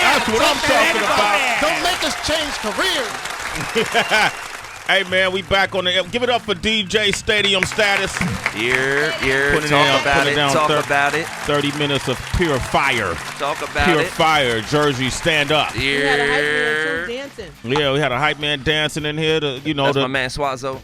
That's what I'm talking about. Don't make us change careers. Hey, man, we back on the. Give it up for DJ Stadium Status. Talk about it. 30 minutes of pure fire. Talk about pure it. Fire. Jersey, stand up. We had a hype man dancing. Yeah, we had a hype man dancing in here. That's my man Swazo.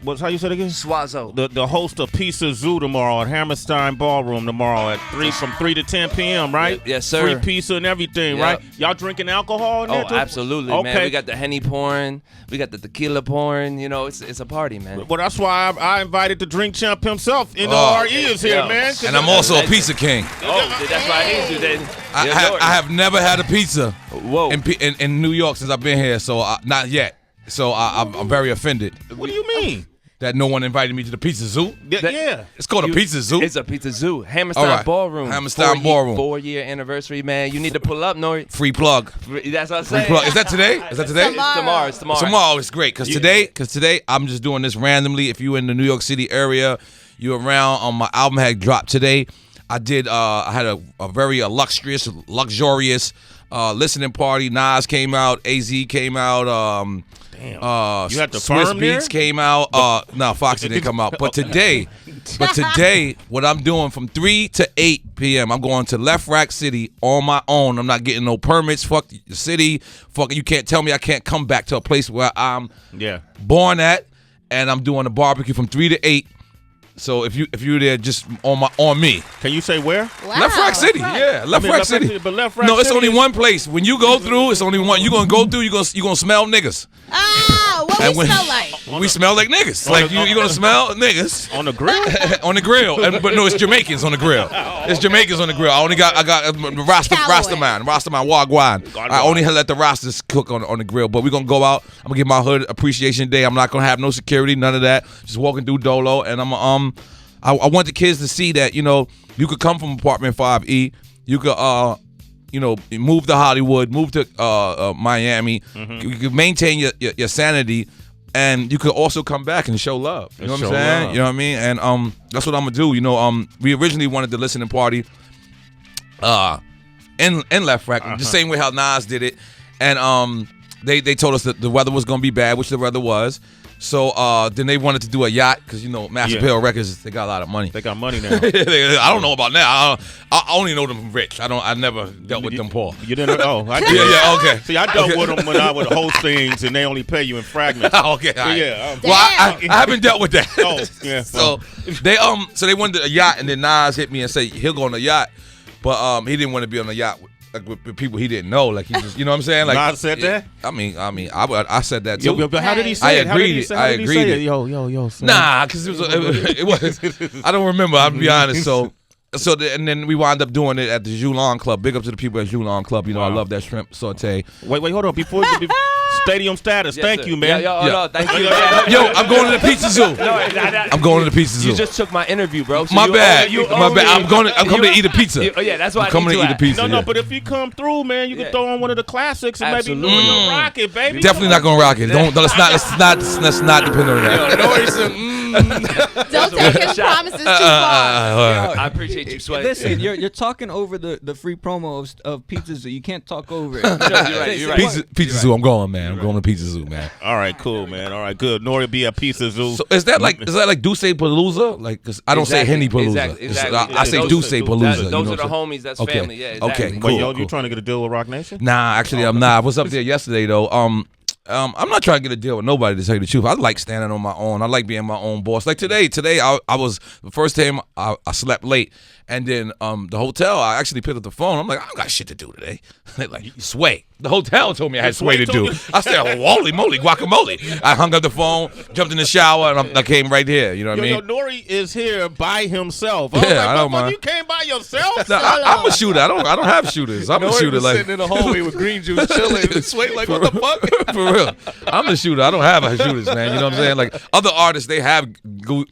What's how you said it again? Swazo. The host of Pizza Zoo tomorrow at Hammerstein Ballroom tomorrow at from 3 to 10 p.m. Right? Yes, sir. Free pizza and everything, right? Y'all drinking alcohol in there too? Absolutely, okay. Man. We got the Henny pouring. We got the tequila pouring. You know, it's a party, man. Well, that's why I invited the drink champ himself. Nore is here, man. And I'm also a pizza king. Oh, that's why I need you then. I have never had a pizza Whoa. in New York since I've been here, so not yet. So I'm very offended. What do you mean? That no one invited me to the Pizza Zoo? Yeah. It's called a Pizza Zoo? It's a Pizza Zoo. Hammerstein Ballroom. Hammerstein Ballroom. 4-year anniversary, man. You need to pull up, Nore. Free plug. That's what I'm Free saying. plug. Is that today? It's tomorrow. Tomorrow is great because today I'm just doing this randomly. If you're in the New York City area, you're around. My album had dropped today. I had a very luxurious listening party. Nas came out. AZ came out. You had the Swiss firm Beats there? came out. No, Foxy didn't come out. But today, what I'm doing from 3 to 8 p.m., I'm going to Left Rack City on my own. I'm not getting no permits. Fuck the city. Fuck, you can't tell me I can't come back to a place where I'm born at, and I'm doing a barbecue from 3 to 8. So if you're there, just on me. Can you say where? Wow, Left Rack City, yeah, Left Rack City. But Left Rack no, it's City only one place. When you go through, it's only one. You're gonna go through. You're gonna smell niggas. What we smell like? We smell like niggas. Like you're gonna smell niggas on the grill. On the grill, but no, it's Jamaicans on the grill. It's Jamaicans on the grill. I got Rastaman Wagwan. I only let the Rastas cook on the grill. But we're gonna go out. I'm gonna give my hood appreciation day. I'm not gonna have no security, none of that. Just walking through Dolo, and I want the kids to see that, you could come from apartment 5E. You could, move to Hollywood, move to Miami. Mm-hmm. You could maintain your sanity, and you could also come back and show love. You know what I'm saying? Love. You know what I mean? And that's what I'm gonna do. We originally wanted the listening party in Left Rack, the same way how Nas did it, and they told us that the weather was gonna be bad, which the weather was. So then they wanted to do a yacht because Master Pill Records, they got a lot of money. They got money now. I don't know about now. I only know them rich. I never dealt with them poor. You didn't? Oh, I did. Yeah, okay. See, I dealt with them when I would host things and they only pay you in fragments. Okay, all right. Yeah. Well, I haven't dealt with that. Oh, yeah. So they wanted a yacht, and then Nas hit me and said he'll go on a yacht, but he didn't want to be on a yacht with people he didn't know. Like he just, you know what I'm saying? Like Nas said that. I said that too. Yo, but how did he say it? I agreed. I agreed. Yo. Son. Nah, because it was. I don't remember. I'll be honest. And then we wound up doing it at the Joulon Club. Big up to the people at Joulon Club. I love that shrimp saute. Wait, hold on. Before Stadium Status. Yes, thank sir. you, man. No, thank you. Yo, I'm going to the Pizza Zoo. I'm going to the Pizza Zoo. You just took my interview, bro. So my bad. I'm coming to eat a pizza. That's why I'm coming to eat a pizza. No, but if you come through, man, you can throw on one of the classics and maybe rock it, baby. Definitely not gonna rock it. Let's not depend on that. Don't take his promises too far. I appreciate you, Sway. Listen, you're talking over the free promo of Pizza Zoo. You can't talk over it. You're right. Pizza Zoo. I'm going, man. I'm going to Pizza Zoo, man. All right, cool, man. All right, good. Nore be at Pizza Zoo. So is that like Duce Palooza? Like, cause I don't say Henny Palooza. Exactly. I say Duce Palooza. Those are the homies. That's family. Yeah. Exactly. Okay. Cool. Wait, you trying to get a deal with Rock Nation? Nah, actually, I'm not. I was up there yesterday though. I'm not trying to get a deal with nobody, to tell you the truth. I like standing on my own. I like being my own boss. Like today I was the first time I slept late, and then the hotel, I actually picked up the phone. I'm like, I don't got shit to do today. Like, sway. The hotel told me I had sway to do. I said, holy moly, guacamole. I hung up the phone, jumped in the shower, and I came right here. You know what I mean? Yo, Nore is here by himself. I don't mind. You came by yourself? Nah, I'm a shooter. I don't have shooters. I'm a shooter. Like sitting in the hallway with green juice, chilling, and Sway like, what the fuck? For real, I'm a shooter. I don't have shooters, man. You know what I'm saying? Like other artists, they have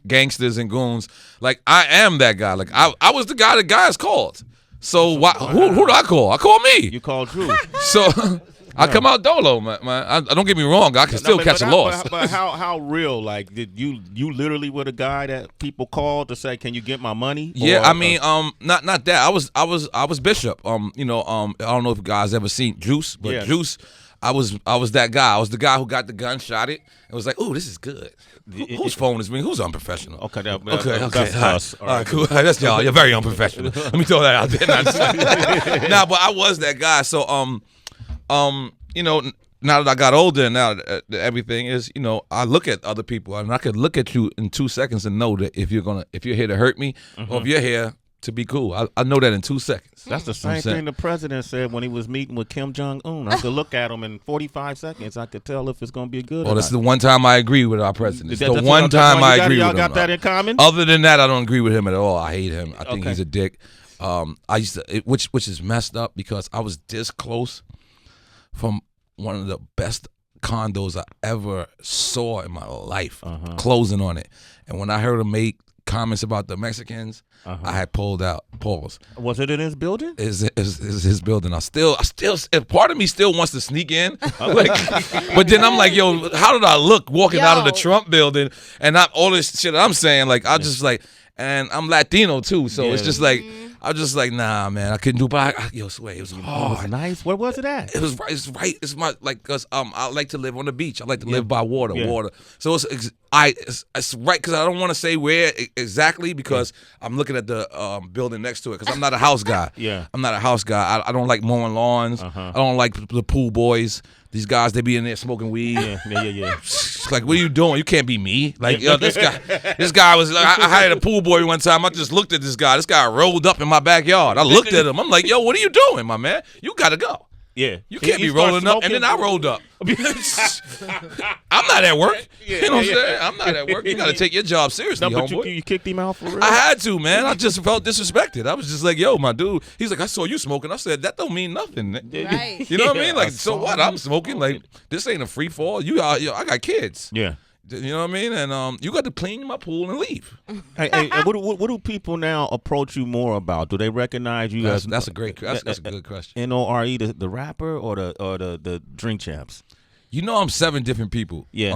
gangsters and goons. Like I am that guy. Like I was the guy the guys called. So who do I call? I call me. You called Drew. So I come out dolo, man. I don't get me wrong. I can still catch a loss. But how real? Like, did you literally were the guy that people called to say, "Can you get my money?" Yeah, I mean, not that. I was Bishop. I don't know if you guys ever seen Juice, but Yeah. Juice. I was that guy. I was the guy who got the gun, shot it, and was like, "Oh, this is good." Whose phone is ringing? Who's unprofessional? Okay, Okay. that's us. All right, cool. That's y'all. You're very unprofessional. Let me throw that out there. Nah, but I was that guy. So, now that I got older and now that everything is, I look at other people and I could look at you in 2 seconds and know that if you're here to hurt me or if you're here to be cool. I know that in 2 seconds. That's the same thing the president said when he was meeting with Kim Jong-un. I could look at him in 45 seconds. I could tell if it's going to be good. Well, that's the one time I agree with our president. It's the That's one time I agree with him. Y'all got that in common? Other than that, I don't agree with him at all. I hate him. I think Okay. he's a dick. I used to, which is messed up because I was this close from one of the best condos I ever saw in my life, closing on it. And when I heard him make comments about the Mexicans, I had pulled out. Pause. Was it in his building? Is his building? I still, part of me still wants to sneak in, but then I'm like, yo, how did I look walking out of the Trump building and all this shit I'm saying? Like, I just like, and I'm Latino too, so it's just like, I'm just like, nah, man, I couldn't do it. But Sway, it was hard. It was nice. Where was it at? It was right. It's right. It's my cause I like to live on the beach. I like to live by water. So it's right because I don't want to say where exactly because I'm looking at the building next to it because I'm not a house guy. I'm not a house guy. I don't like mowing lawns. I don't like the pool boys. These guys, they be in there smoking weed. Yeah. Like, what are you doing? You can't be me. Like, this guy was. I hired a pool boy one time. I just looked at this guy. This guy rolled up in my backyard. I looked at him. I'm like, yo, what are you doing, my man? You gotta go. Yeah. You can't be rolling up. And then I rolled up. I'm not at work. You know what I'm saying? I'm not at work. You got to take your job seriously, No, but homeboy. you kicked him out for real? I had to, man. I just felt disrespected. I was just like, yo, my dude. He's like, I saw you smoking. I said, that don't mean nothing. Right. You know what I mean? Like, so what? I'm smoking. Like, this ain't a free fall. I got kids. Yeah. You know what I mean? And you got to clean my pool and leave. Hey, what do people now approach you more about? Do they recognize you as That's a good question. Nore, the rapper, or the Drink Champs? You know, I'm 7 different people. Yeah.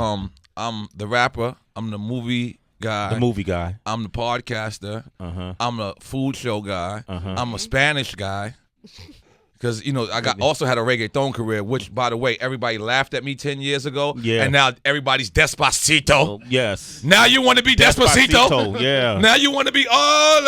I'm the rapper. I'm the movie guy. The movie guy. I'm the podcaster. I'm a food show guy. I'm a Spanish guy. Because, I also had a reggaeton career, which, by the way, everybody laughed at me 10 years ago. Yeah. And now everybody's Despacito. Oh, yes. Now you want to be Despacito. Yeah. Now you want to be now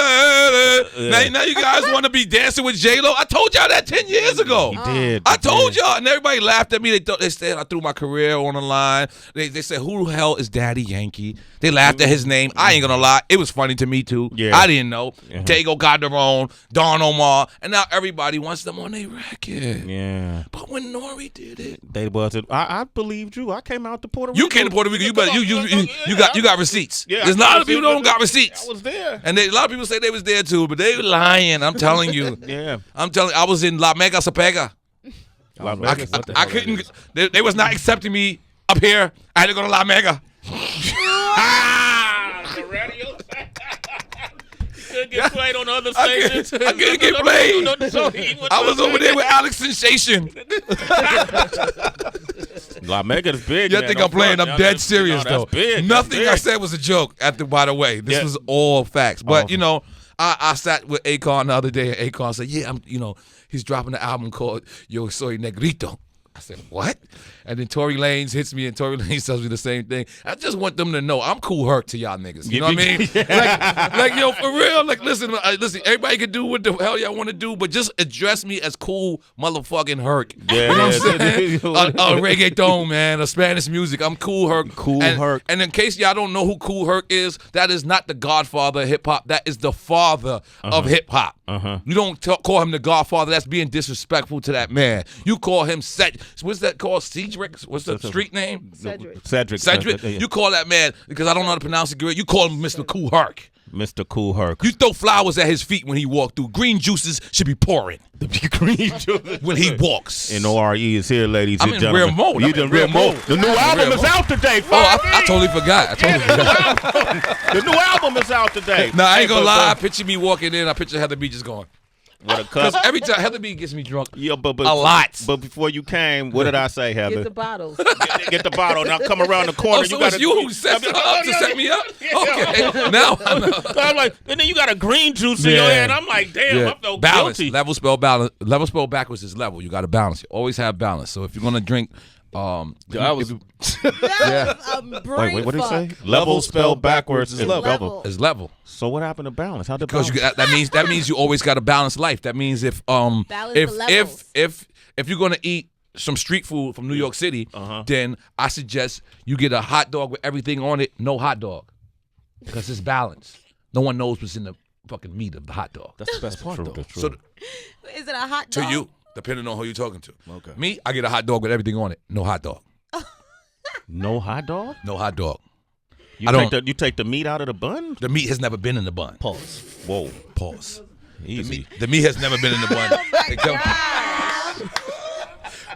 you guys want to be dancing with J-Lo. I told y'all that 10 years ago. You did. I told y'all, and everybody laughed at me. They said I threw my career on the line. They said, who the hell is Daddy Yankee? They laughed at his name. I ain't going to lie. It was funny to me, too. Yeah. I didn't know. Tego Calderon, Don Omar, and now everybody wants them on their record. Yeah. But when Nore did it, they wasn't. I believed you. I came out to Puerto Rico. You came to Puerto Rico. You got receipts. Yeah, there's a lot of people who don't got receipts. I was there. And a lot of people say they was there too, but they were lying. I'm telling you. Yeah. I was in La Mega Sapega. I couldn't. They was not accepting me up here. I had to go to La Mega. The radio. Couldn't get played on other stations. I couldn't get played. I was over there with Alex Sensation. La Mega's big. You think I'm playing? I'm dead serious though. Big. Nothing I said was a joke. By the way, this was all facts. But I sat with Akon the other day, and Akon said, "Yeah, he's dropping an album called Yo Soy Negrito." I said, what? And then Tory Lanez hits me, and Tory Lanez tells me the same thing. I just want them to know I'm Cool Herc to y'all niggas. You know what I mean? Like, yo, for real. Like, listen, everybody can do what the hell y'all want to do, but just address me as Cool motherfucking Herc. Yeah, you know what I'm saying? A reggaeton, man, a Spanish music. I'm Cool Herc. Herc. And in case y'all don't know who Cool Herc is, that is not the godfather of hip-hop. That is the father of hip-hop. You don't call him the godfather. That's being disrespectful to that man. You call him what's that called? Cedric? What's the street name? Cedric. You call that man, because I don't know how to pronounce it good, you call him Mr. Cool Herc. Mr. Cool Herc. You throw flowers at his feet when he walked through. Green juices should be pouring. The green juices. When he walks. And Nore is here, ladies and gentlemen. I'm in real mode. You in real mode. The new album is out today, folks. Oh, I totally forgot. The new album is out today. Nah, I ain't gonna lie. I picture me walking in. I picture Heather B just going. With a Because cup. every time Heather B gets me drunk, Yeah, but a lot. But before you came, what did I say, Heather? Get the bottles. Get the bottle. Now come around the corner. Oh, so it's you who sets her up to set me up? Okay, now I know. I'm like, and then you got a green juice in your hand. I'm like, damn, I felt balance. guilty. Level spell balance. Level spell backwards is level. You got to balance. You always have balance. So if you're gonna drink, I was That was a brain Wait, what did he say? fuck. Level spelled backwards is level. is level. So what happened to balance? How did Because balance? that means you always got a balanced life. That means if Balance the levels. if you're gonna eat some street food from New York City, then I suggest you get a hot dog with everything on it. No hot dog, because it's balanced. No one knows what's in the fucking meat of the hot dog. that's the best part though. So Is it a hot to dog? you, depending on who you're talking to. Okay. Me, I get a hot dog with everything on it. No hot dog. No hot dog? No hot dog. You I take don't- you take the meat out of the bun? The meat has never been in the bun. Pause. Whoa, Pause. easy. The meat has never been in the bun. Hey,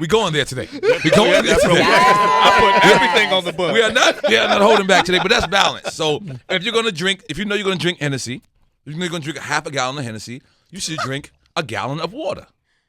we going there today. We going there today. I put everything on the bun. We are not holding back today, but that's balance. So if you're gonna drink, if you know you're gonna drink Hennessy, if you're gonna drink a half a gallon of Hennessy, you should drink a gallon of water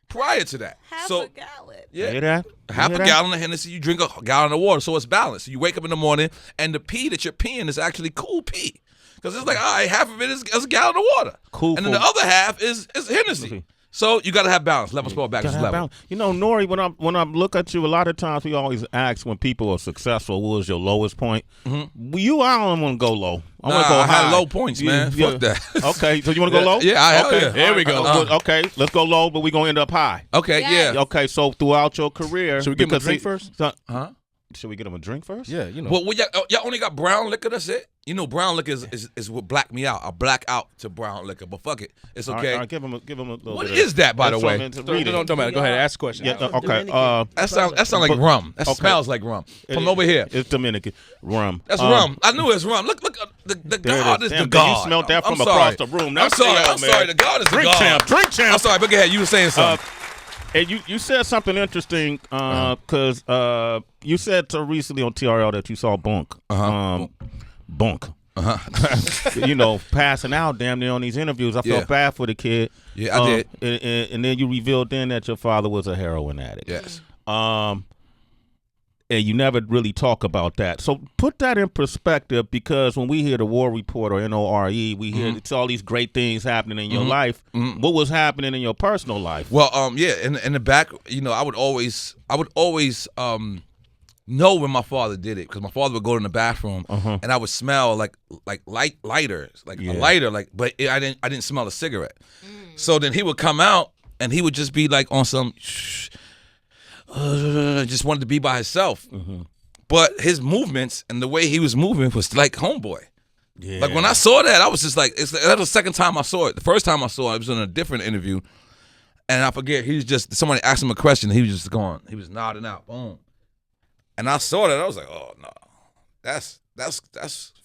prior to that. Half so a gallon. yeah, Hear that? half You a hear that? gallon of Hennessy, you drink a gallon of water, so it's balanced. So you wake up in the morning, and the pee that you're peeing is actually cool pee, because it's like, all right, half of it is a gallon of water, Cool and then the for- other half is Hennessy. So you got to have balance. Level spell back is Gotta have level. balance. You know, Nore, when I look at you, a lot of times we always ask when people are successful, what was your lowest point? You, I don't want to go low. I want to go I high. had low points, man. Fuck that. Okay, so you want to go low? Yeah, hell okay. yeah. Here we go. Okay, let's go low, but we're going to end up high. Okay, Yes. yeah. Okay, so throughout your career. Should we give him a because drink he- first? Huh? Should we get him a drink first? Yeah, you know. Well, y'all only got brown liquor, that's it? You know, brown liquor is what black me out. I black out to brown liquor, but fuck it. It's All right, okay. all right, give him a little What bit is that, by the way? Don't matter. Go ahead. Ask a question. Yeah, okay. That sound like rum. That smells like rum. From over here. It's Dominican rum. That's rum. I knew it's rum. Look, the There it God is. is Damn, the God. you smelled that I'm from sorry. across the room. I'm That's sorry. the- I'm sorry. The God is the Drink God. champ. Drink champ. I'm sorry, but go ahead. You were saying something. And you said something interesting because you said so recently on TRL that you saw Bunk. Bunk. You know, passing out damn near on these interviews. I Yeah. felt bad for the kid. Yeah, I did. And then you revealed then that your father was a heroin addict. Yes. And you never really talk about that. So put that in perspective, because when we hear the War Report or NORE, we hear it's all these great things happening in your life. What was happening in your personal life? Well, yeah, in the back, you know, I would always know when my father did it, because my father would go in the bathroom and I would smell like lighters, like a lighter, but I didn't smell a cigarette. So then he would come out and he would just be like on some, just wanted to be by himself. But his movements and the way he was moving was like homeboy. Yeah. Like when I saw that, I was just like, that was the second time I saw it. The first time I saw it, it was in a different interview. And I forget, he was just, somebody asked him a question, and he was just going, he was nodding out, boom. And I saw that, I was like, oh, no, that's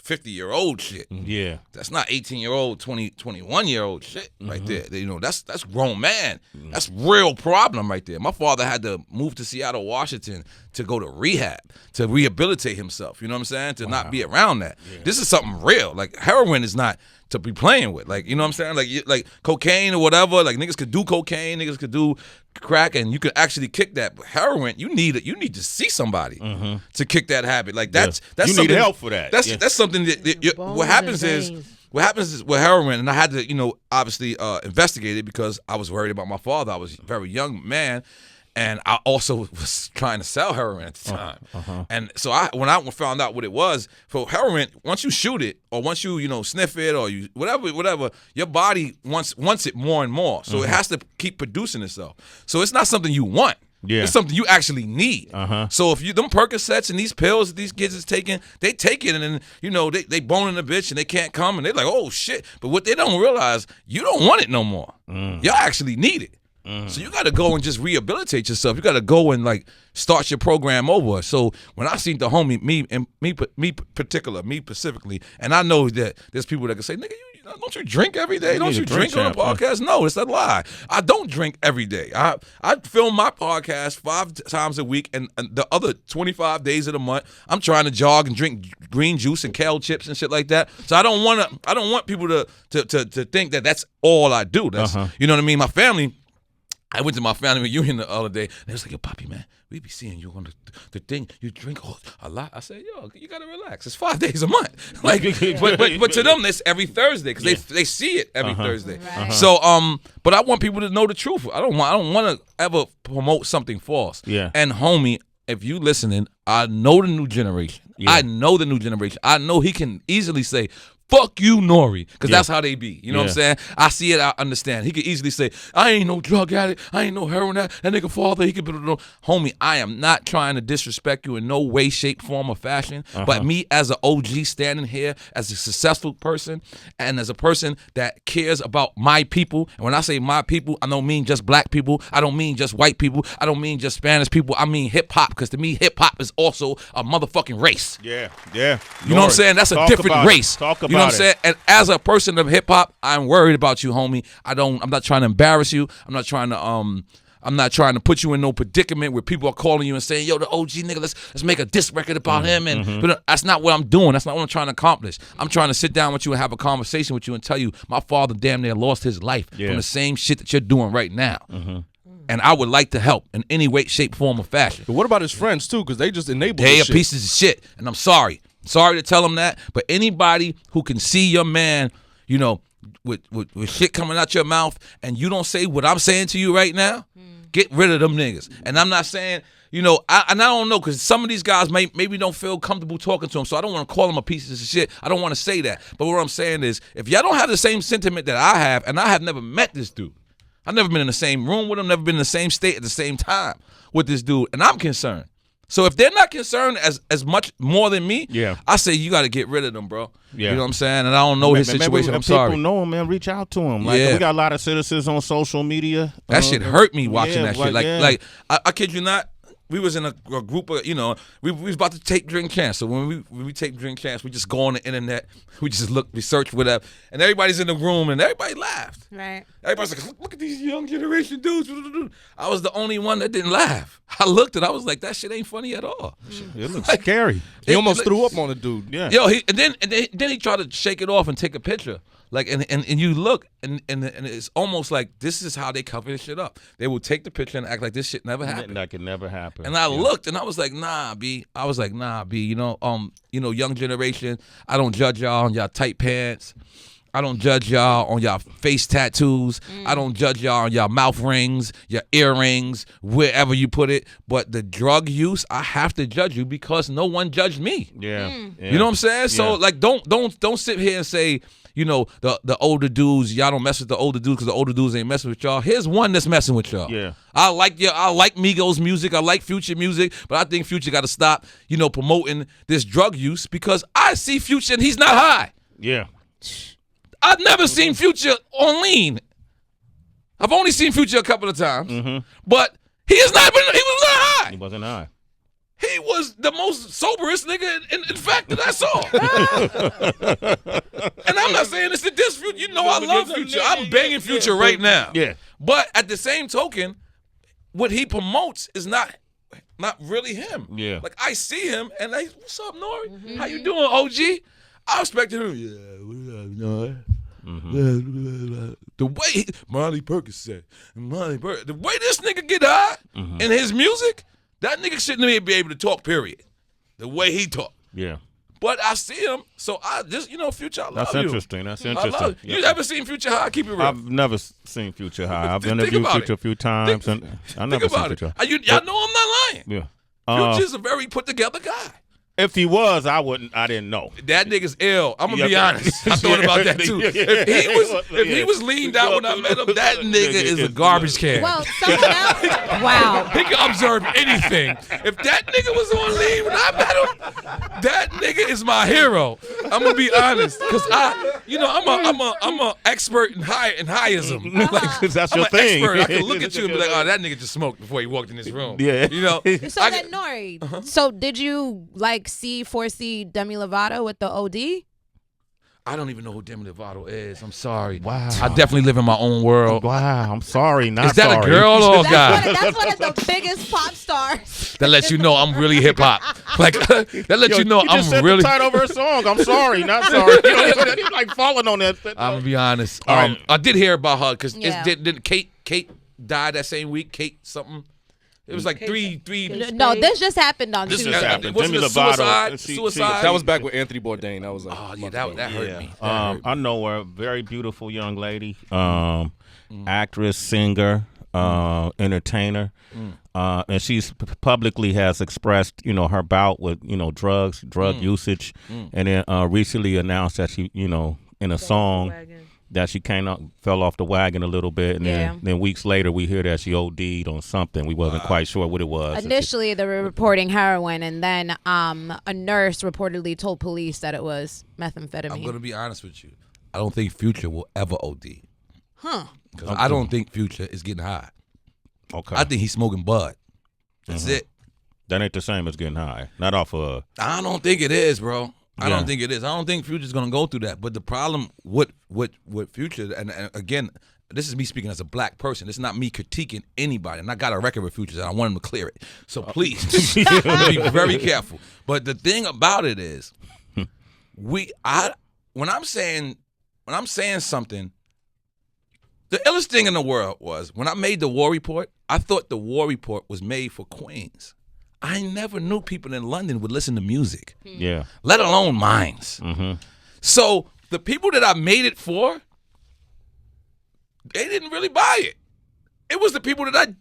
50-year-old shit. Yeah. That's not 18-year-old, 21-year-old shit right there. You know, that's grown man. That's real problem right there. My father had to move to Seattle, Washington to go to rehab, to rehabilitate himself. You know what I'm saying? To not be around that. This is something real. Like, heroin is not to be playing with. Like, you know what I'm saying? Like cocaine or whatever. Like, niggas could do cocaine, niggas could do crack, and you could actually kick that. But heroin, you need to see somebody to kick that habit. Like, that's You need something, help for that. That's something that what happens is with heroin, and I had to, you know, obviously investigate it because I was worried about my father. I was a very young man, and I also was trying to sell heroin at the time. And so when I found out what it was for heroin, once you shoot it or once you sniff it or you whatever, your body wants it more and more. So it has to keep producing itself. So it's not something you want. Yeah. It's something you actually need. So if them Percocets and these pills that these kids is taking, they take it and then, they boning the bitch and they can't come and they're like, oh shit. But what they don't realize, you don't want it no more. Y'all actually need it. So you got to go and just rehabilitate yourself. You got to go and like start your program over. So when I seen the homie, me specifically, and I know that there's people that can say, nigga, Don't you drink every day? Don't need you to drink drink on a podcast? No, it's a lie. I don't drink every day. I film my podcast 5 times a week, and the other 25 days of the month, I'm trying to jog and drink green juice and kale chips and shit like that. So I don't want people to think that that's all I do. That's you know what I mean. My family. I went to my family reunion the other day, and they was like, yo, Poppy, man, we be seeing you on the thing. You drink a lot. I said, yo, you got to relax. It's 5 days a month. Like, but to them, it's every Thursday because they see it every Thursday. Right. So, but I want people to know the truth. I don't want to ever promote something false. Yeah. And, homie, if you listening, I know the new generation. Yeah. I know the new generation. I know he can easily say, fuck you, Nore, because that's how they be. You know what I'm saying? I see it, I understand. He could easily say, I ain't no drug addict, I ain't no heroin addict, that nigga father, he could be no. Homie, I am not trying to disrespect you in no way, shape, form, or fashion. But me as an OG standing here, as a successful person, and as a person that cares about my people, and when I say my people, I don't mean just black people, I don't mean just white people, I don't mean just Spanish people, I mean hip-hop, because to me, hip-hop is also a motherfucking race. Yeah. You know what I'm saying? That's a different race. You know what I'm saying? And as a person of hip hop, I'm worried about you, homie. I'm not trying to embarrass you. I'm not trying to put you in no predicament where people are calling you and saying, yo, the OG nigga, let's make a diss record about him. And but that's not what I'm doing. That's not what I'm trying to accomplish. I'm trying to sit down with you and have a conversation with you and tell you my father damn near lost his life from the same shit that you're doing right now. And I would like to help in any way, shape, form, or fashion. But what about his friends too? Because they just enable. They this are shit. pieces of shit, and I'm sorry. Sorry to tell them that, but anybody who can see your man, you know, with shit coming out your mouth, and you don't say what I'm saying to you right now, get rid of them niggas. And I'm not saying, you know, I don't know, because some of these guys maybe don't feel comfortable talking to them, so I don't want to call them a piece of shit. I don't want to say that. But what I'm saying is, if y'all don't have the same sentiment that I have, and I have never met this dude, I've never been in the same room with him, never been in the same state at the same time with this dude, and I'm concerned. So if they're not concerned as much more than me, I say you got to get rid of them, bro. Yeah. You know what I'm saying? And I don't know his situation. I'm sorry. People know him, man. Reach out to him. Like, we got a lot of citizens on social media. That shit hurt me watching that shit. Like, Like I kid you not. We was in a group of, you know, we was about to take Drink Champs. So when we take Drink Champs, we just go on the internet, we just look, we search, whatever, and everybody's in the room, and everybody laughed. Right. Everybody's like, look at these young generation dudes. I was the only one that didn't laugh. I looked and I was like, that shit ain't funny at all. It looks scary. He almost threw up on the dude. Yeah. Yo, then he tried to shake it off and take a picture. Like and you look and it's almost like this is how they cover this shit up. They will take the picture and act like this shit never happened. That could never happen. And I looked and I was like, nah, B. I was like, nah, B. You know, young generation. I don't judge y'all on y'all tight pants. I don't judge y'all on y'all face tattoos. I don't judge y'all on y'all mouth rings, your earrings, wherever you put it. But the drug use, I have to judge you because no one judged me. Yeah. You know what I'm saying? So like, don't sit here and say, you know, the older dudes, y'all don't mess with the older dudes because the older dudes ain't messing with y'all. Here's one that's messing with y'all. Yeah. I like Migos music. I like Future music, but I think Future got to stop, you know, promoting this drug use because I see Future and he's not high. Yeah. I've never seen Future on lean. I've only seen Future a couple of times, but he was not high. He wasn't high. He was the most soberest nigga, in fact, that I saw. And I'm not saying it's the diss Future. You know I love Future. I'm banging Future right now. Yeah. But at the same token, what he promotes is not really him. Yeah. Like, I see him, and like, what's up, Nore? How you doing, OG? I expected him, what up, Nore? The way Molly Perkins said, the way this nigga get high in his music, that nigga shouldn't even be able to talk, period. The way he talk. Yeah. But I see him, so I just, you know, Future, I love That's you. interesting. That's I interesting. love you. You ever seen Future high? Keep it real. I've never seen Future high. I've Think interviewed about Future it. a few times, and I never Think seen about it. Future. Y'all know I'm not lying. Yeah. Future's a very put together guy. If he was, I didn't know. That nigga's ill. I'm gonna be Yeah. honest. I thought about that too. If he was leaned out when I met him, that nigga is a garbage can. Well, someone else. Wow. He can observe anything. If that nigga was on lean when I met him, that nigga is my hero. I'm gonna be honest, cause I'm a expert in highism. Like, That's I'm your an thing. expert. I can look at you and be like, oh, that nigga just smoked before he walked in this room. Yeah. You know. So then, Nore, so did you foresee Demi Lovato with the OD? I don't even know who Demi Lovato is. I'm sorry. Wow. I definitely live in my own world. Wow, I'm sorry. Not Is that sorry. a girl or a guy? That's one of the biggest pop stars. That lets you know I'm really hip hop. Like that lets you know you just I'm said really. the title of her song. I'm sorry, not sorry. He's like falling on that. I'm gonna be honest. All right. I did hear about her because Yeah. didn't Kate died that same week? Kate something. It was like three. No, this just happened on This Tuesday. just happened. Wasn't Demi it Lovato. suicide? That was back with Anthony Bourdain. That was like, Oh yeah, that hurt me. I know her. Very beautiful young lady. Actress, singer, entertainer. And she's publicly has expressed, her bout with, drug usage, and then recently announced that she, in a song that she fell off the wagon a little bit, and then weeks later we hear that she OD'd on something. We wasn't quite sure what it was. Initially, they were reporting heroin, and then a nurse reportedly told police that it was methamphetamine. I'm gonna be honest with you. I don't think Future will ever OD. Huh. Because I don't think Future is getting high. Okay. I think he's smoking bud. That's it. That ain't the same as getting high. Not off of. I don't think it is, bro. I don't think it is. I don't think Future's gonna go through that. But the problem with Future, and again, this is me speaking as a black person. This is not me critiquing anybody. And I got a record with Future, and I want him to clear it. So please, be very careful. But the thing about it is, when I'm saying something, the illest thing in the world was when I made the War Report. I thought the War Report was made for Queens. I never knew people in London would listen to music. Yeah. Let alone minds. So the people that I made it for, they didn't really buy it. It was the people that I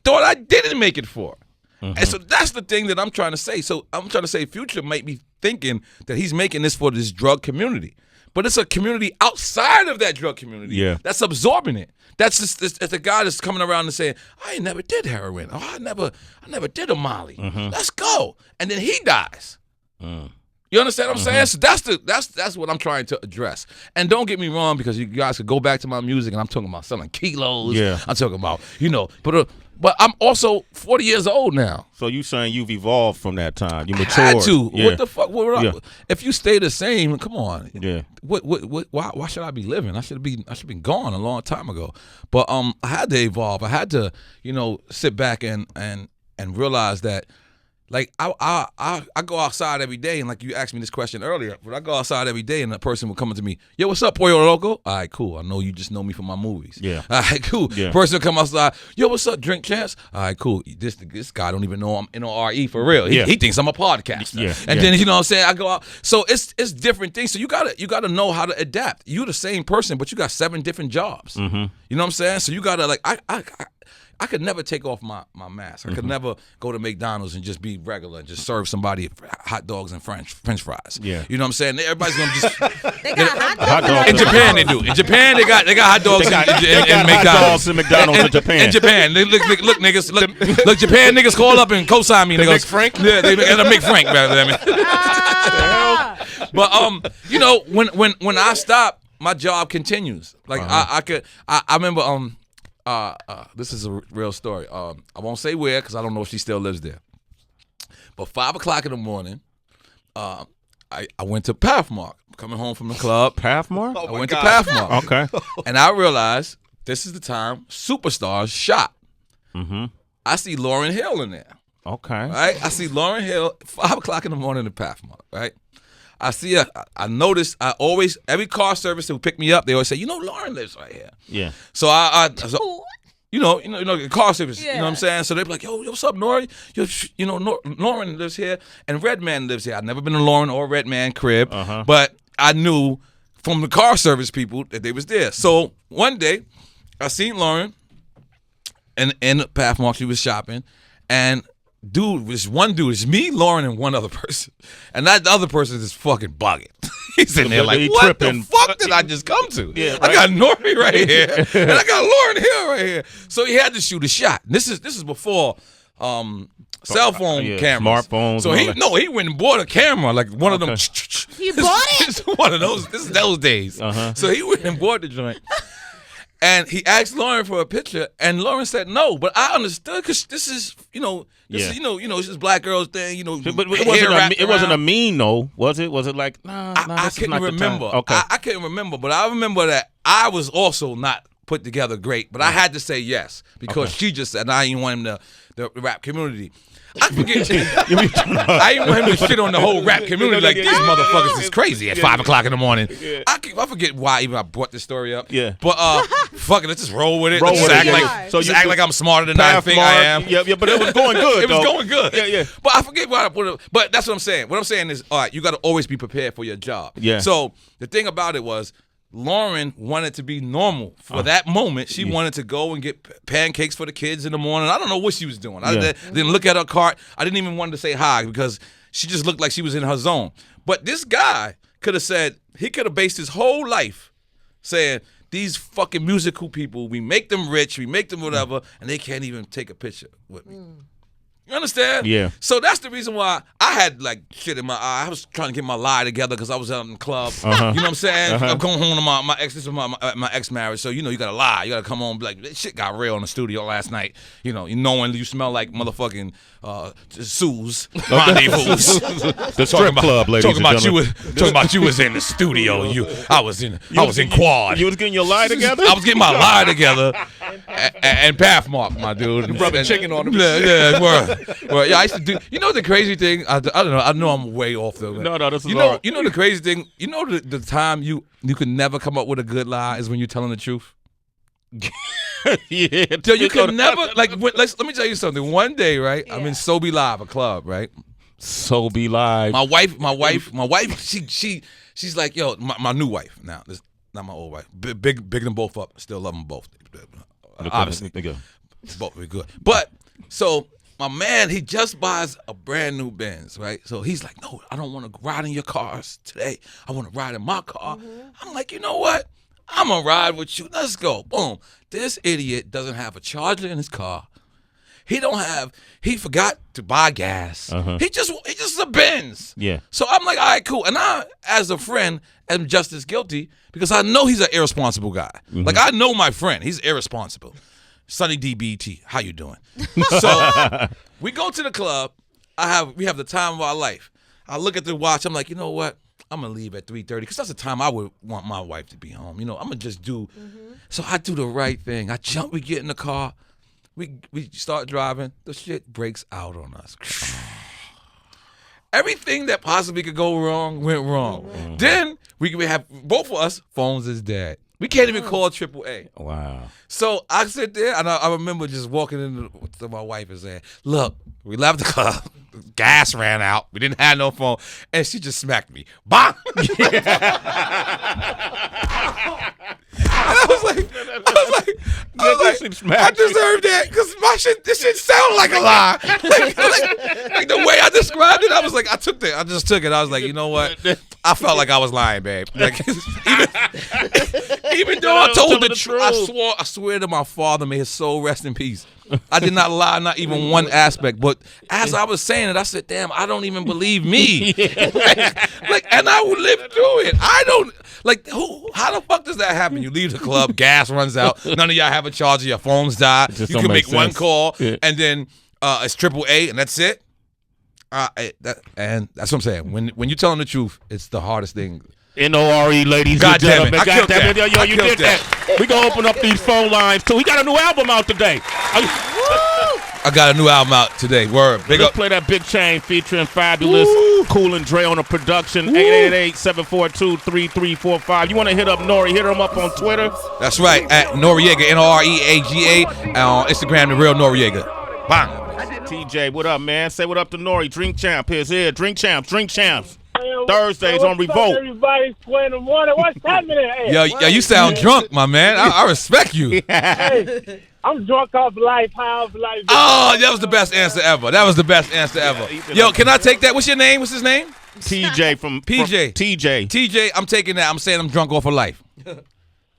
thought I didn't make it for. And so that's the thing that I'm trying to say. So I'm trying to say Future might be thinking that he's making this for this drug community. But it's a community outside of that drug community that's absorbing it. That's just it's a guy that's coming around and saying, I never did heroin. Oh, I never did a Molly. Let's go. And then he dies. You understand what I'm saying? So that's what I'm trying to address. And don't get me wrong, because you guys could go back to my music and I'm talking about selling kilos. Yeah. I'm talking about, but I'm also 40 years old now. So you saying you've evolved from that time? You matured. Had to. Yeah. What the fuck? If you stay the same, come on. Yeah. Why should I be living? I should have been gone a long time ago. But I had to evolve. I had to, sit back and realize that, like, I go outside every day, and like you asked me this question earlier, but I go outside every day and a person will come up to me, yo, what's up, Pollo Loco? All right, cool. I know you just know me from my movies. Yeah. All right, cool. Yeah. Person will come outside, yo, what's up, Drink Champs? All right, cool. This guy don't even know I'm Nore for real. He thinks I'm a podcaster. Yeah. And then, you know what I'm saying, I go out. So it's different things. So you gotta know how to adapt. You the same person, but you got 7 different jobs. You know what I'm saying? So you gotta, like, I could never take off my mask. I could never go to McDonald's and just be regular and just serve somebody hot dogs and French fries. Yeah. You know what I'm saying? Everybody's gonna just They got Hot dogs. in Japan they do. In Japan they got hot dogs They got in hot McDonald's. dogs in McDonald's in Japan. In Japan. Look niggas, look Japan niggas call up and co-sign me. Niggas. McFrank? Yeah, they McFrank rather than me. But when I stop, my job continues. Like I remember this is a real story. I won't say where because I don't know if she still lives there. But 5 o'clock in the morning, I went to Pathmark. Coming home from the club. Pathmark? I went to Pathmark. Okay. And I realized this is the time superstars shop. I see Lauryn Hill in there. Okay. Right? I see Lauryn Hill 5 o'clock in the morning in Pathmark. Right? I noticed, every car service that would pick me up, they always say, Lauryn lives right here. Yeah. So the car service, you know what I'm saying? So they'd be like, yo, what's up, Nore? Lauryn lives here, and Redman lives here. I've never been to Lauryn or Redman crib, but I knew from the car service people that they was there. So one day, I seen Lauryn in Pathmark. She was shopping, and one dude, it's me, Lauryn, and one other person. And that other person is fucking bugging. He's in there like, what tripping. the fuck did I just come to? Yeah, I right. got Nore right here, and I got Lauryn Hill right here. So he had to shoot a shot. This is before cell phone cameras. Smartphones. So he went and bought a camera, like one of them. He bought it? It's one of those. This is those days. So he went and bought the joint. And he asked Lauren for a picture, and Lauren said no. But I understood because this is, it's this black girls thing, But it wasn't a mean no, was it? Was it like, nah, I couldn't remember. Okay. I couldn't remember, but I remember that I was also not put together great, but I had to say yes because she just said, and I didn't want him the rap community. I forget. I didn't want him to shit on the whole rap community like these motherfuckers is crazy at 5 o'clock in the morning. I forget why even I brought this story up. Yeah. But fuck it, let's just roll with it. Roll with it, Act like I'm smarter than I think I am. Yeah, but it was going good. It was going good. Yeah. But I forget why I put it. But that's what I'm saying. What I'm saying is, all right, you got to always be prepared for your job. Yeah. So the thing about it was, Lauren wanted to be normal for that moment. She wanted to go and get pancakes for the kids in the morning. I don't know what she was doing. I didn't look at her cart. I didn't even want to say hi because she just looked like she was in her zone. But this guy could have said, he could have based his whole life saying, these fucking musical people, we make them rich, we make them whatever, and they can't even take a picture with me. You understand? Yeah. So that's the reason why I had like shit in my eye. I was trying to get my lie together because I was out in the club. You know what I'm saying? I'm going home to my ex. This is my ex marriage. So you gotta lie. You gotta come home and be like, this shit got real in the studio last night. Knowing you smell like motherfucking Sue's rendezvous. The strip club, ladies Talking and about gentlemen. talking about you was in the studio. I was in quad. You was getting your lie together? I was getting my lie together and Pathmark, my dude. Rubbing chicken on him. Yeah, well, yeah, I used to do. You know the crazy thing? I don't know. I know I'm way off though. No, this is you all know. right. You know the crazy thing. You know the time you can never come up with a good lie is when you're telling the truth. Yeah. So you can never let me tell you something. One day, right? I'm in So Be Live, a club, right? So Be Live. My wife. She's like, yo, my new wife. Now, this not my old wife. Big them both up. Still love them both. Obviously, both be good. But so. My man, he just buys a brand new Benz, right? So he's like, no, I don't want to ride in your cars today. I want to ride in my car. I'm like, you know what? I'm going to ride with you. Let's go. Boom. This idiot doesn't have a charger in his car. He forgot to buy gas. He just a Benz. Yeah. So I'm like, all right, cool. And I, as a friend, am just as guilty because I know he's an irresponsible guy. Like, I know my friend. He's irresponsible. Sonny DBT, how you doing? So we go to the club. We have the time of our life. I look at the watch. I'm like, you know what? I'm gonna leave at 3:30 because that's the time I would want my wife to be home. I'm gonna just do. So I do the right thing. I jump. We get in the car. We start driving. The shit breaks out on us. Everything that possibly could go wrong went wrong. Then we have both of us phones is dead. We can't even call AAA. Wow. So I sit there, and I remember just walking in to my wife and saying, look, we left the club. Gas ran out. We didn't have no phone. And she just smacked me. Bang! I was like, I deserve that because this shit sounded like a lie. like the way I described it, I was like, I just took it. I was like, you know what? I felt like I was lying, babe. Like even though I told the truth, I swear to my father, may his soul rest in peace. I did not lie, not even one aspect. But as I was saying it, I said, damn, I don't even believe me. And I would live through it. I don't. Like, how the fuck does that happen? You leave the club, gas runs out, none of y'all have a charger, your phones die, you can make one call, and then it's AAA, and that's it. And that's what I'm saying. When you're telling the truth, it's the hardest thing. Nore, ladies God and damn gentlemen. it. God damn it. Yo, you did that. We gonna open up these phone lines too. We got a new album out today. I got a new album out today. Word. Big Let's up. play that Big Chain featuring Fabulous, Cool and Dre on the production. 888-742-3345. You want to hit up Nore? Hit him up on Twitter. That's right. At Noreaga, Noreaga. And on Instagram, The Real Noreaga. Bang. TJ, what up, man? Say what up to Nore. Drink Champ. Here's here. Drink Champs. Drink Champs. Thursdays on Revolt. Everybody's playing the morning. What's happening? Hey, Yo, you sound drunk, my man. I respect you. hey, I'm drunk off life, high off life. Oh, that was the best answer ever. Yo, can I take that? What's your name? What's his name? TJ from PJ. TJ. TJ, I'm taking that. I'm saying I'm drunk off of life.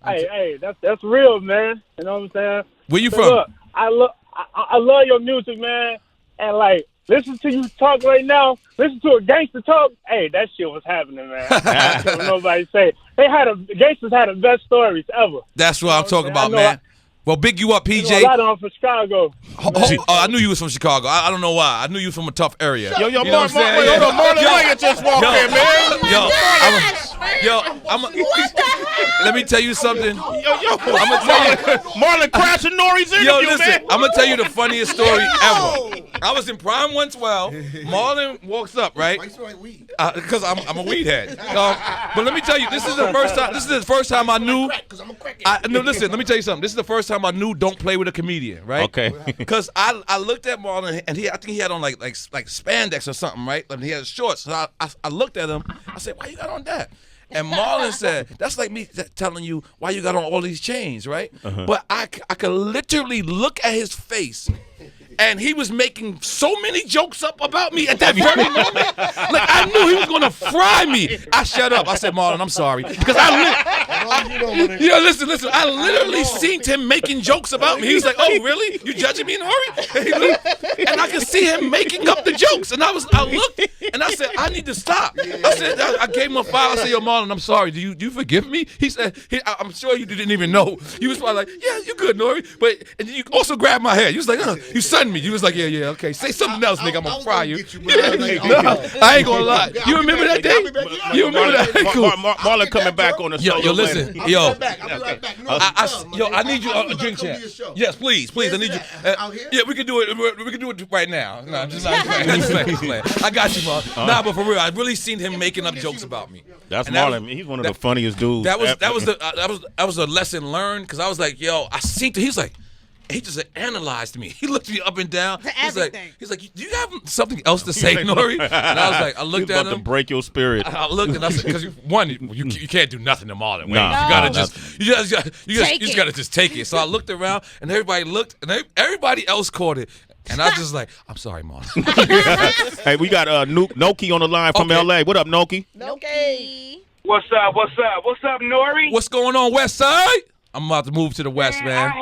Hey, that's real, man. You know what I'm saying? Where you So from? Look, I love your music, man. And like listen to you talk right now. Listen to a gangster talk. Hey, that shit was happening, man. I don't care what nobody say. Gangsters had the best stories ever. That's what I'm talking about, man. Well, big you up, PJ. A lot of them from Chicago. I knew you was from Chicago. I don't know why. I knew you was from a tough area. Yo, you know what I'm saying? Wait, hold on, Marlon Wayans just walked in, man. Let me tell you something. I'm gonna tell you, Marlon crashing Nore's interview, Yo, listen, man. I'm gonna tell you the funniest story ever. I was in Prime 112. Marlon walks up, right? Because I'm a weed head. But let me tell you, this is the first time. This is the first time I knew. No, listen. Let me tell you something. This is the first time I knew don't play with a comedian, right? Okay. Because I looked at Marlon and I think he had on like spandex or something, right? Like he had shorts. So I looked at him. I said, "Why you got on that?" And Marlon said, "That's like me telling you why you got on all these chains, right?" But I could literally look at his face. And he was making so many jokes up about me at that very moment. Like, I knew he was going to fry me. I shut up. I said, Marlon, I'm sorry. Because listen. I literally seen him making jokes about me. He was like, oh, really? You judging me, Nore? And I could see him making up the jokes. And I looked, and I said, I need to stop. I said, I gave him a file. I said, yo, Marlon, I'm sorry. Do you forgive me? He said, I'm sure you didn't even know. He was probably like, yeah, you good, Nore. But and you also grabbed my hair. You was like, you son me. You was like, yeah, okay. Say something else, nigga. I'm gonna fry you. I ain't gonna lie. You remember that day? You remember that? Cool. Marlon coming back on the show. Yo, listen. Yo, I'll be right back. I need you a drink champ. Yes, please. I need you. Yeah, we can do it. We can do it right now. No, I'm just not playing. I got you, Marlon. Nah, but for real, I really seen him making up jokes about me. That's Marlon. He's one of the funniest dudes. That was a lesson learned because I was like, yo, I seen. He's like. He just analyzed me. He looked me up and down. He's like, do you have something else to say, Nore? And I was like, I looked at him. About to break your spirit. I looked and I said, because one, you can't do nothing to Marlon. Nah, you just gotta just take it. So I looked around and everybody looked and everybody else caught it. And I was just like, I'm sorry, Marlon. Hey, we got Noki on the line from LA. What up, Noki? Noki. What's up, Nore? What's going on, West Side? I'm about to move to the West, man.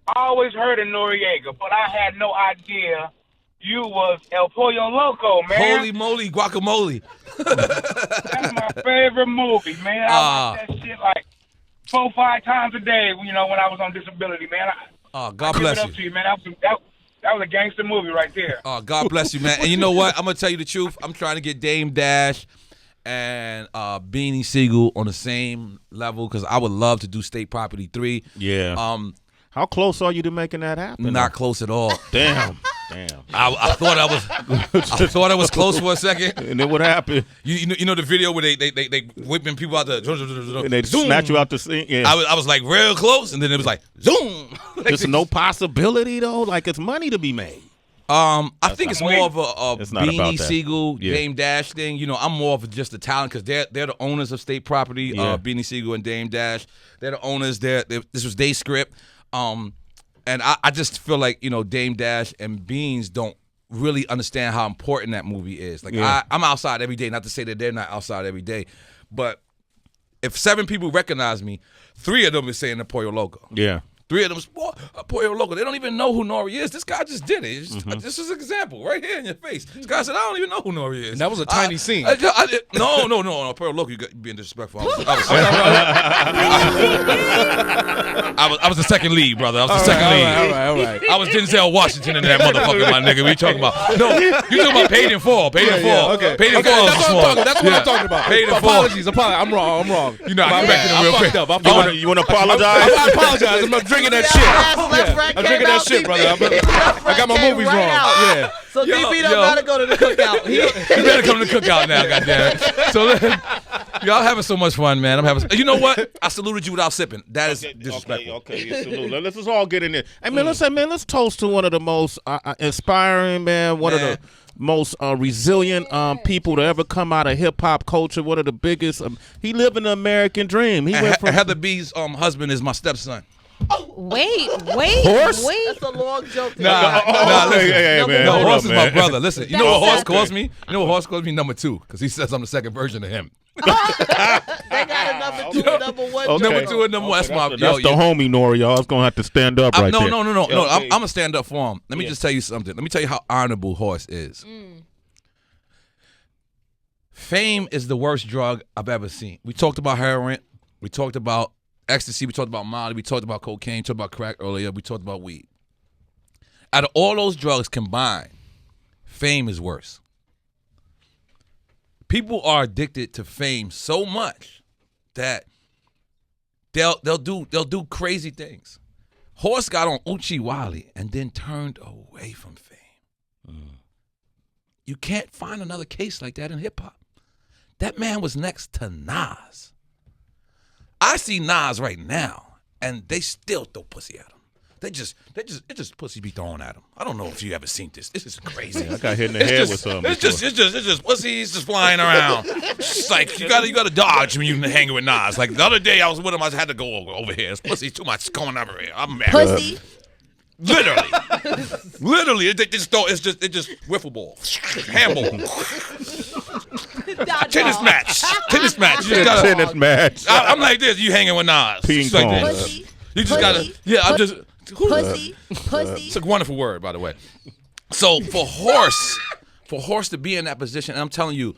I always heard of Noreaga, but I had no idea you was El Pollo Loco, man. Holy moly, guacamole. That's my favorite movie, man. I watch that shit like 4-5 times a day, when I was on disability, man. God bless you. Give it up to you, man. That was a gangster movie right there. Oh, God bless you, man. And you know what? I'm going to tell you the truth. I'm trying to get Dame Dash and Beanie Siegel on the same level because I would love to do State Property 3. Yeah. How close are you to making that happen? Not close at all. Damn. I thought I was close for a second. And then what happened? You know the video where they whipping people out the and they snatch you out the scene. Yeah. I was like real close, and then it was like zoom. There's no possibility though. Like it's money to be made. I think it's more of a Beanie Siegel, Dame Dash thing. I'm more of just the talent because they're the owners of State Property. Beanie Siegel and Dame Dash, they're the owners. This was their script. And I just feel like Dame Dash and Beans don't really understand how important that movie is. Like I'm outside every day. Not to say that they're not outside every day, but if 7 people recognize me, 3 of them is saying the Pollo Loco. Yeah. 3 of them, Pollo Loco. They don't even know who Nore is. This guy just did it. This is an example right here in your face. This guy said, I don't even know who Nore is. And that was a tiny scene. No, Pollo Loco, you're being disrespectful. I was the second lead, brother. I was the second lead. All right. I was Denzel Washington in that motherfucker, my nigga. What you talking about? No, you talking about Paid in Full. Paid in Full. Okay. Paid in Full. That's what I'm talking about. Paid in Full. Apologies. I'm wrong. You know, I corrected him real quick. You want to apologize? I apologize. I'm not drinking that shit. I'm drinking that shit, brother. I got my movies wrong. Yeah. So DB don't gotta go to the cookout. He better come to the cookout now, goddamn. So y'all having so much fun, man. You know what? I saluted you without sipping. That is disrespectful. Okay, salute. Let's just all get in there. Hey, man, let's toast to one of the most inspiring, man. One of the most resilient people to ever come out of hip hop culture. One of the biggest. He lived in the American dream. He went from Heather B's husband is my stepson. Wait. Horse? That's a long joke. Nah, listen. Hey, man, No, hold Horse up, is man. my brother. Listen, you know what That's Horse okay. calls me? You know what Horse calls me? Number 2, because he says I'm the second version of him. They got a number 2 and number 1 Okay. Number 2 and number 1. That's my That's the homie, Nore, y'all. It's going to have to stand up right no, there. no. Okay. I'm going to stand up for him. Let me just tell you something. Let me tell you how honorable Horse is. Fame is the worst drug I've ever seen. We talked about heroin. We talked about ecstasy. We talked about Molly. We talked about cocaine. We talked about crack earlier. We talked about weed. Out of all those drugs combined, fame is worse. People are addicted to fame so much that they'll do crazy things. Horse got on Uchi Wally and then turned away from fame. You can't find another case like that in hip hop. That man was next to Nas. I see Nas right now, and they still throw pussy at him. It's just pussy be thrown at him. I don't know if you ever seen this. This is crazy. I got hit in the head with something. It's just pussies just flying around. It's like you gotta dodge when you hanging with Nas. Like the other day I was with him, I had to go over here. It's pussy too much going over here. I'm mad. Pussy. Literally, it just wiffle ball, handball, tennis match. You just gotta, Tennis match. I'm like this. You hanging with Nas? Ping It's like pong. this. Pussy. You just gotta. Yeah, I'm just. Pussy. It's a wonderful word, by the way. So for Horse to be in that position, and I'm telling you,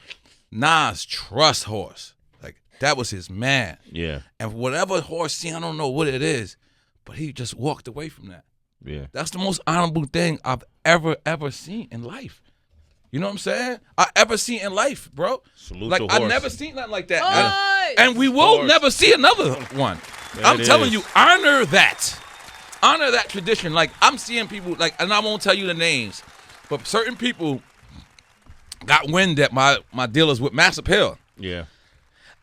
Nas trusts Horse. Like that was his man. Yeah. And whatever Horse seen, I don't know what it is, but he just walked away from that. Yeah. That's the most honorable thing I've ever seen in life. You know what I'm saying? I ever seen in life, bro. Salute like to I Horse. never seen nothing like that. Horse. And we will Horse. never see another one. There I'm it telling is. you, honor that. Honor that tradition. Like I'm seeing people like, and I won't tell you the names, but certain people got wind that my dealers with Massive Hill. Yeah.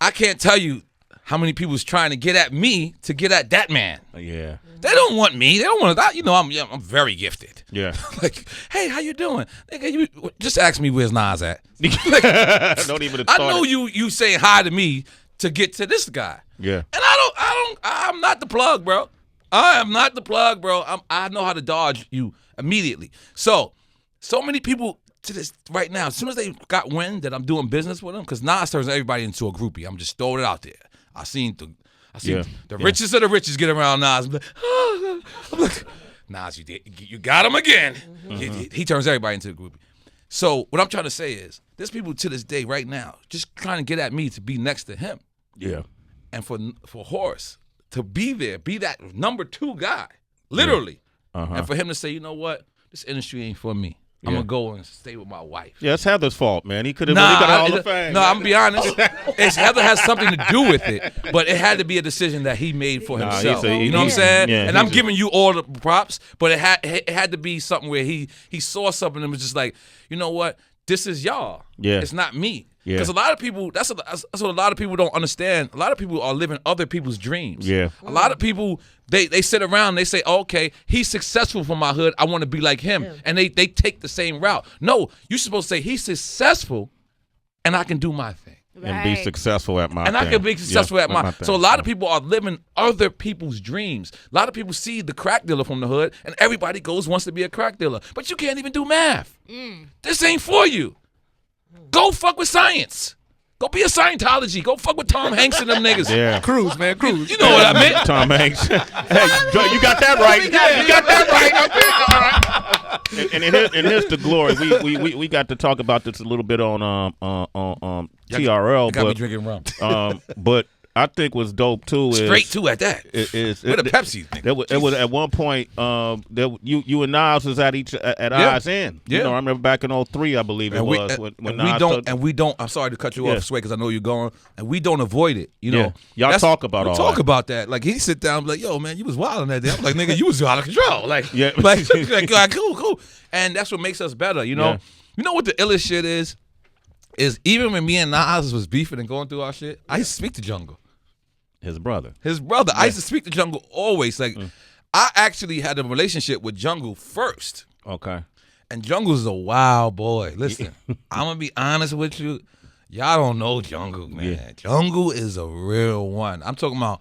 I can't tell you how many people was trying to get at me to get at that man. Yeah. They don't want me. They don't want to. You know, I'm very gifted. Yeah. Like, hey, how you doing? Nigga, you just ask me where's Nas at. Don't even I start know it. you saying hi to me to get to this guy. Yeah. And I'm not the plug, bro. I am not the plug, bro. I know how to dodge you immediately. So many people to this right now, as soon as they got wind that I'm doing business with them, because Nas turns everybody into a groupie. I'm just throwing it out there. I seen the richest of the richest get around Nas. I'm like, I'm like, Nas, you got him again. He turns everybody into a groupie. So what I'm trying to say is, there's people to this day right now just trying to get at me to be next to him. Yeah. And for Horse to be there, be that number 2 guy, literally. And for him to say, you know what, this industry ain't for me. I'm gonna go and stay with my wife. Yeah, it's Heather's fault, man. He could have really got all the fame. No, I'm gonna be honest. Heather has something to do with it, but it had to be a decision that he made for himself. You know what I'm saying? Yeah, and I'm giving you all the props, but it had to be something where he saw something and was just like, you know what, this is y'all. Yeah. It's not me. Yeah. Because a lot of people, that's what a lot of people don't understand. A lot of people are living other people's dreams. Yeah. A lot of people, they sit around, they say, okay, he's successful for my hood, I want to be like him. Yeah. And they take the same route. No, you're supposed to say, he's successful and I can do my thing. And be successful at my and thing. I can be successful at my thing. So a lot of people are living other people's dreams. A lot of people see the crack dealer from the hood, and everybody wants to be a crack dealer. But you can't even do math. This ain't for you. Go fuck with science. Go be a Scientology. Go fuck with Tom Hanks and them niggas. Yeah. Cruise, man, cruise. You know what I meant. Tom Hanks. Hey, you got that right. You got that right. All right. And here's the glory. We got to talk about this a little bit on TRL. Got me drinking rum. But I think what's dope too is straight to at that. With a Pepsi. It was at one point. You and Nas was at Eyes End. Yeah. You know, I remember back in 03, I believe it was. When Nas we don't. I'm sorry to cut you off, Sway, because I know you're going. And we don't avoid it. You know, y'all talk about all talk that. about that. Like he sit down, and be like, yo, man, you was wilding that day. I'm like, nigga, you was out of control. Like, Yeah. like cool. And that's what makes us better. You know, you know what the illest shit is even when me and Nas was beefing and going through our shit, I used to speak to Jungle. His brother. I used to speak to Jungle always. Like, I actually had a relationship with Jungle first. Okay. And Jungle's a wild boy. Listen, I'm going to be honest with you. Y'all don't know Jungle, man. Yeah. Jungle is a real one. I'm talking about,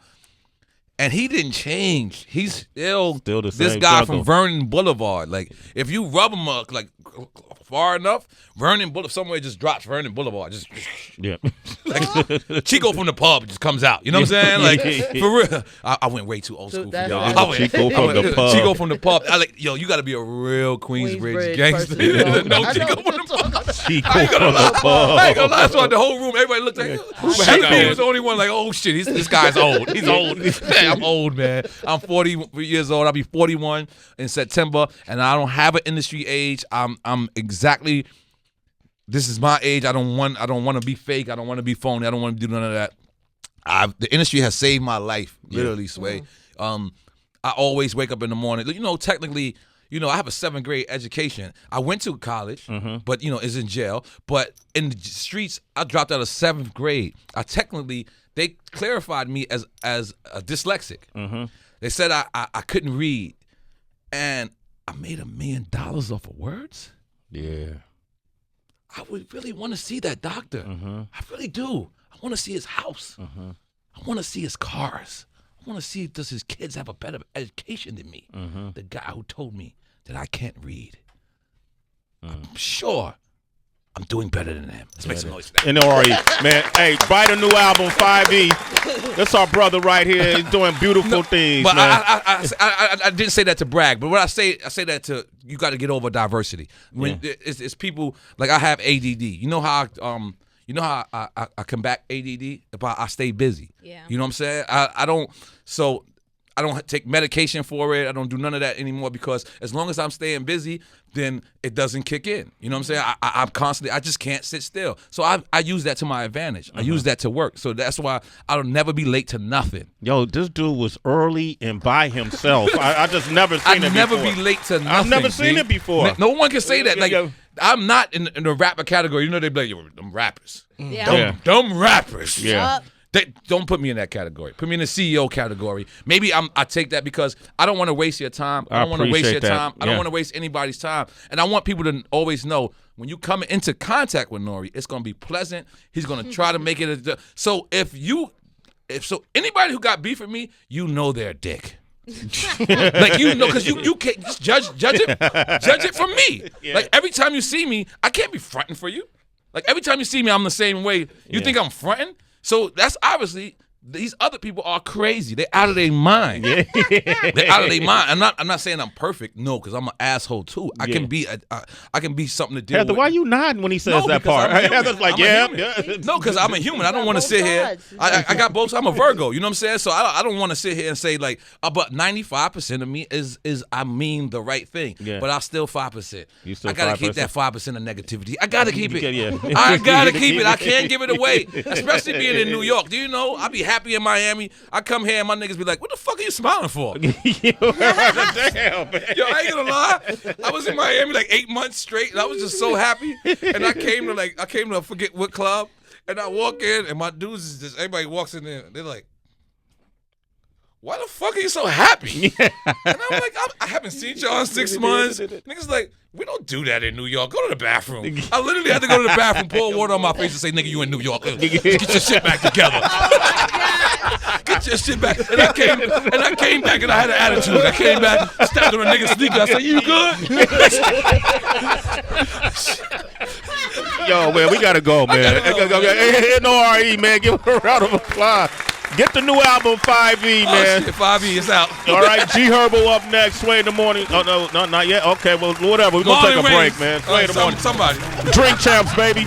And he didn't change. He's still the this same guy struggle. from Vernon Boulevard. Like, if you rub him up like far enough, Vernon Boulevard, somewhere just drops Vernon Boulevard. Just Yeah. like Chico from the pub just comes out. You know what I'm saying? Like, for real. I went way too old school for y'all. Chico from the pub. Chico from the pub. I like, yo, you got to be a real Queensbridge gangster. person. No I know Chico what from you're the pub. talking Chico I ain't from gonna the lie. I ain't gonna lie. pub. So the whole room, everybody looked like, Chico was the only one like, oh shit, this guy's old. He's old. Man, I'm old, man. I'm 40 years old. I'll be 41 in September, and I don't have an industry age. I'm exactly. This is my age. I don't want to be fake. I don't want to be phony. I don't want to do none of that. The industry has saved my life, literally, Sway. I always wake up in the morning. You know, technically, you know, I have a 7th grade education. I went to college, but, you know, is in jail. But in the streets, I dropped out of 7th grade. They clarified me as a dyslexic. They said I couldn't read. And I made $1 million off of words? Yeah. I would really want to see that doctor. I really do. I want to see his house. I want to see his cars. I want to see, does his kids have a better education than me? The guy who told me that I can't read. I'm sure I'm doing better than him. Let's make some noise for that. And Nore, man, hey, buy the new album 5E. That's our brother right here. He's doing beautiful things, But man. I didn't say that to brag. But what I say that to, you got to get over diversity. When it's people, like I have ADD. You know how I combat ADD? If I stay busy. Yeah. You know what I'm saying? I don't take medication for it. I don't do none of that anymore because as long as I'm staying busy, then it doesn't kick in. You know what I'm saying? I'm constantly, I just can't sit still. So I use that to my advantage. I use that to work. So that's why I'll never be late to nothing. Yo, this dude was early and by himself. I just never seen it before. I'll never be late to nothing. I've never seen it before. No one can say that. Like, I'm not in the rapper category. You know, they be like, yo, them rappers. Yeah. Dumb rappers. Yeah. They don't put me in that category. Put me in the CEO category. Maybe I take that because I don't want to waste your time. I don't want to waste your time. I don't want to waste anybody's time. And I want people to always know when you come into contact with Nore, it's going to be pleasant. He's going to try to make it. So if anybody who got beef with me, you know they're a dick. Like, you know, because you can't just judge it from me. Yeah. Like, every time you see me, I can't be fronting for you. Like, every time you see me, I'm the same way. You think I'm fronting? So that's obviously, these other people are crazy. They're out of their mind. They're out of their mind. I'm not saying I'm perfect. No, because I'm an asshole too. I can be something to deal Heather, with. why you nodding when he says that part? Heather's like, yeah. No, because I'm a human. I don't want to sit here. I got both. I'm a Virgo. You know what I'm saying? So I don't want to sit here and say like, but 95% of me is I mean the right thing. Yeah. But I'm still 5%. I gotta keep that 5% of negativity. I gotta keep it. I gotta keep it. I can't give it away. Especially being in New York. Do you know? I be happy in Miami. I come here and my niggas be like, what the fuck are you smiling for? Damn, man. Yo, I ain't gonna lie. I was in Miami like 8 months straight, and I was just so happy. And I came to forget what club, and I walk in, and my dudes is just, everybody walks in there, they're like, why the fuck are you so happy? And I'm like, I haven't seen y'all in 6 months. Niggas like, we don't do that in New York. Go to the bathroom. I literally had to go to the bathroom, pour water on my face and say, nigga, you in New York. Get your shit back together. Get your shit back. And I came back and I had an attitude. I came back, stepped on a nigga's sneaker. I said, you good? Yo, man, we gotta go, man. Hey, Nore, man, give her a round of applause. Get the new album 5E, man. Shit, 5E is out. All right, G Herbo up next. Sway in the morning. Oh no, not yet. Okay, well, whatever. We're gonna take a break, man. Sway in the morning. Somebody. Drink champs, baby.